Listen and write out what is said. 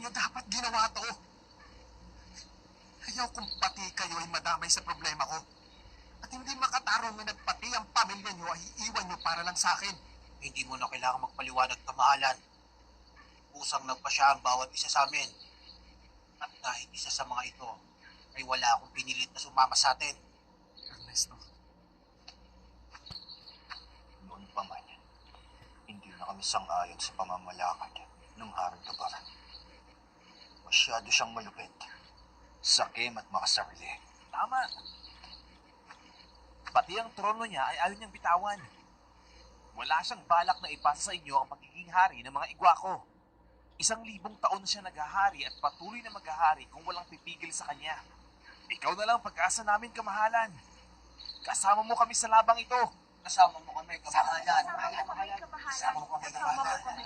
Hindi nyo dapat ginawa to. Ayaw kung pati kayo ay madamay sa problema ko. At hindi makatarong na nagpati ang pamilya nyo ay iiwan nyo para lang sa akin. Hindi mo na kailangan magpaliwanag, kamahalan. Kusang nagpasya ang bawat isa sa amin. At kahit isa sa mga ito ay wala akong pinilit na sumama sa atin. Ernesto. Noon pa man, hindi na kami sang-ayon sa pamamalakad ng Haring Tubaran. Masyado siyang malupit, sakim at makasarili. Tama. Pati ang trono niya ay ayaw niyang bitawan. Wala siyang balak na ipasa sa inyo ang pagiging hari ng mga igwa ko. 1,000 taon na siya naghahari at patuloy na maghahari kung walang pipigil sa kanya. Ikaw na lang pag-asa namin, kamahalan. Kasama mo kami sa labang ito. Kasama mo kami, kamahalan. Kasama mo kami, kamahalan. Kasama mo kami, kamahalan.